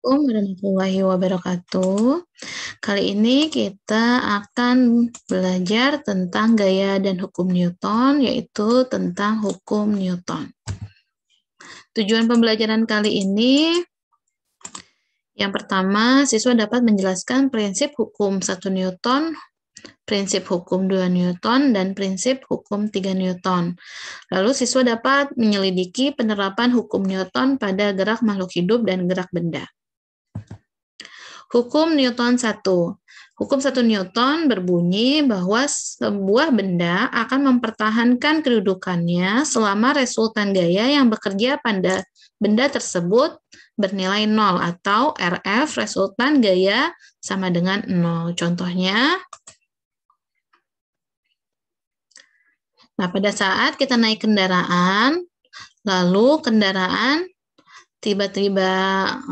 Assalamualaikum warahmatullahi wabarakatuh. Kali ini kita akan belajar tentang gaya dan hukum Newton, yaitu tentang hukum Newton. Tujuan pembelajaran kali ini, yang pertama, siswa dapat menjelaskan prinsip hukum 1 Newton, prinsip hukum 2 Newton, dan prinsip hukum 3 Newton. Lalu siswa dapat menyelidiki penerapan hukum Newton pada gerak makhluk hidup dan gerak benda. Hukum Newton 1. Hukum 1 Newton berbunyi bahwa sebuah benda akan mempertahankan kedudukannya selama resultan gaya yang bekerja pada benda tersebut bernilai 0 atau RF resultan gaya sama dengan 0. Contohnya, pada saat kita naik kendaraan, lalu kendaraan tiba-tiba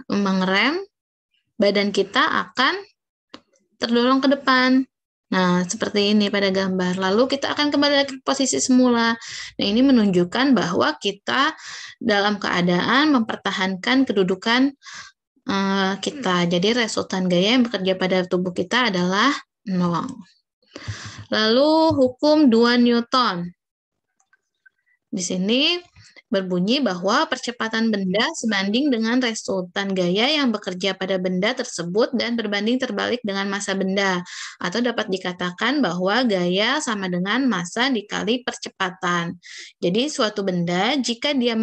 mengerem, badan kita akan terdorong ke depan. Nah, seperti ini pada gambar. Lalu kita akan kembali ke posisi semula. Nah, ini menunjukkan bahwa kita dalam keadaan mempertahankan kedudukan kita. Jadi, resultan gaya yang bekerja pada tubuh kita adalah 0. Lalu, hukum 2 Newton. Di sini berbunyi bahwa percepatan benda sebanding dengan resultan gaya yang bekerja pada benda tersebut dan berbanding terbalik dengan massa benda. Atau dapat dikatakan bahwa gaya sama dengan massa dikali percepatan. Jadi suatu benda, jika dia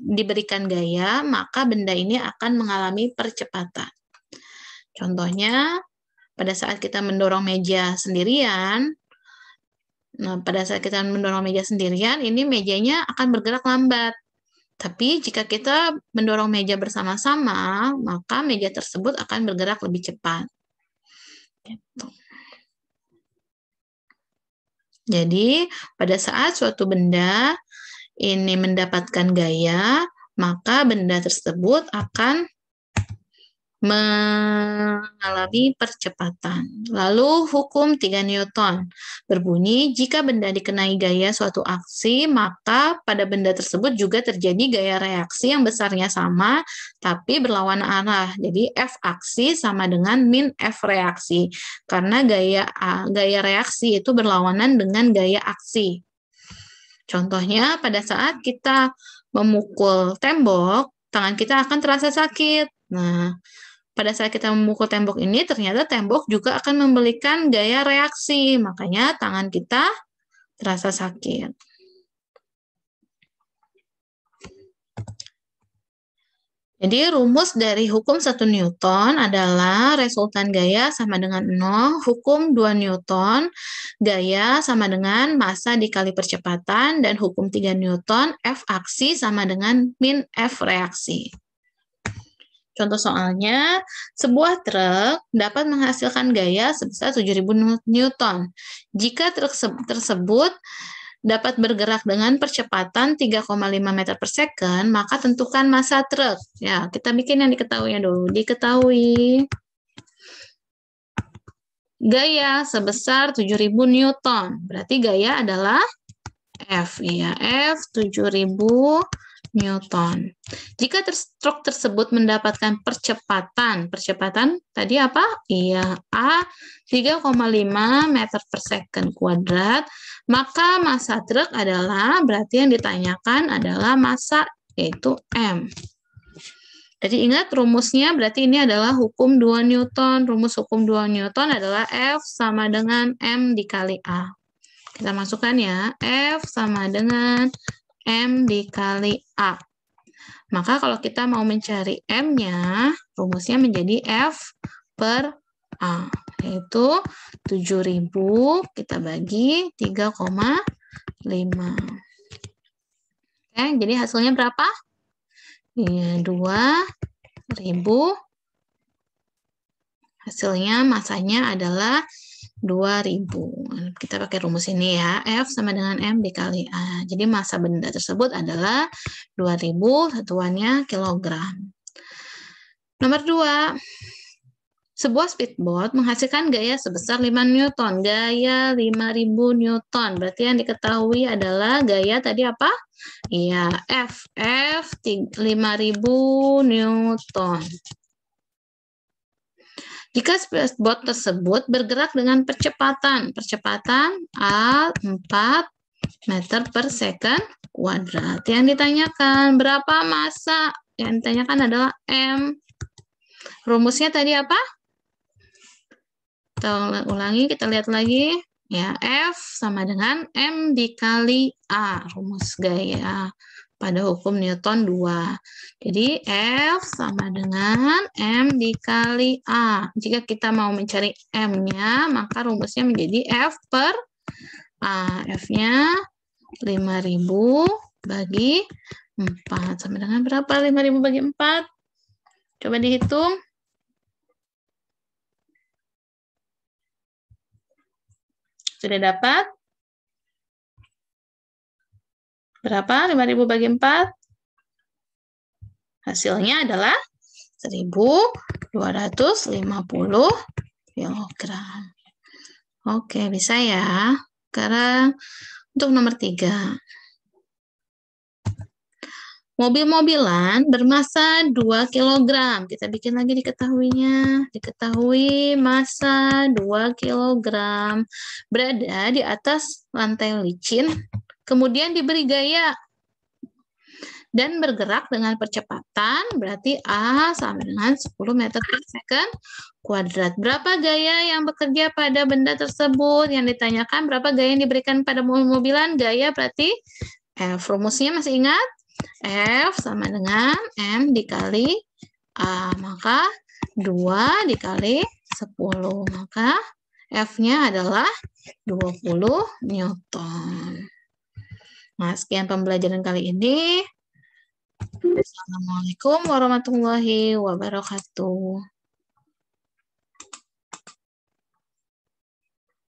diberikan gaya, maka benda ini akan mengalami percepatan. Contohnya, pada saat kita mendorong meja sendirian, pada saat kita mendorong meja sendirian, ini mejanya akan bergerak lambat. Tapi jika kita mendorong meja bersama-sama, maka meja tersebut akan bergerak lebih cepat. Jadi, pada saat suatu benda ini mendapatkan gaya, maka benda tersebut akan mengalami percepatan. Lalu hukum 3 Newton berbunyi, jika benda dikenai gaya suatu aksi, maka pada benda tersebut juga terjadi gaya reaksi yang besarnya sama, tapi berlawanan arah. Jadi F aksi sama dengan min F reaksi, karena gaya reaksi itu berlawanan dengan gaya aksi. Contohnya, pada saat kita memukul tembok, tangan kita akan terasa sakit. Nah, pada saat kita memukul tembok ini, ternyata tembok juga akan memberikan gaya reaksi. Makanya tangan kita terasa sakit. Jadi rumus dari hukum 1 Newton adalah resultan gaya sama dengan 0, hukum 2 Newton, gaya sama dengan massa dikali percepatan, dan hukum 3 Newton, F aksi sama dengan min F reaksi. Contoh soalnya, sebuah truk dapat menghasilkan gaya sebesar 7.000 Newton. Jika truk tersebut dapat bergerak dengan percepatan 3,5 meter per second, maka tentukan massa truk. Ya, kita bikin yang diketahuinya dulu. Diketahui gaya sebesar 7.000 Newton. Berarti gaya adalah F. Ya, F 7.000 Newton. Jika truk tersebut mendapatkan percepatan tadi apa? Iya, A 3,5 meter per second kuadrat, maka massa truk adalah, berarti yang ditanyakan adalah massa, yaitu M. Jadi ingat rumusnya, berarti ini adalah hukum 2 Newton. Rumus hukum 2 Newton adalah F sama dengan M dikali A. Kita masukkan ya, F sama dengan M dikali A. Maka kalau kita mau mencari M-nya, rumusnya menjadi F per A. Yaitu 7.000 kita bagi 3,5. Oke, jadi hasilnya berapa? Ya, 2.000. Hasilnya massanya adalah 2.000. Kita pakai rumus ini ya, F sama dengan M dikali A. Jadi massa benda tersebut adalah 2.000, satuannya kilogram. Nomor 2, Sebuah speedboat menghasilkan gaya sebesar 5 Newton. Gaya 5.000 Newton. Berarti yang diketahui adalah gaya tadi apa? Iya, F 5.000 Newton. Jika speedboat tersebut bergerak dengan percepatan A 4 meter per second kuadrat. Yang ditanyakan berapa massa? Yang ditanyakan adalah M. Rumusnya tadi apa? Kita ulangi, kita lihat lagi. Ya, F sama dengan M dikali A. Rumus gaya pada hukum Newton 2. Jadi, F sama dengan M dikali A. Jika kita mau mencari M-nya, maka rumusnya menjadi F per A. F-nya 5.000 bagi 4. Sama dengan berapa 5.000 bagi 4? Coba dihitung. Sudah dapat? Berapa 5.000 bagi 4? Hasilnya adalah 1.250 kilogram. Oke, bisa ya. Sekarang untuk nomor 3. Mobil-mobilan bermassa 2 kg. Kita bikin lagi diketahuinya. Diketahui massa 2 kg. Berada di atas lantai licin, kemudian diberi gaya dan bergerak dengan percepatan, berarti A sama dengan 10 meter per second kuadrat. Berapa gaya yang bekerja pada benda tersebut? Yang ditanyakan berapa gaya yang diberikan pada mobil-mobilan? Gaya berarti F. Rumusnya masih ingat? F sama dengan M dikali A. Maka 2 dikali 10. Maka F-nya adalah 20 Newton. Nah, sekian pembelajaran kali ini. Assalamualaikum warahmatullahi wabarakatuh.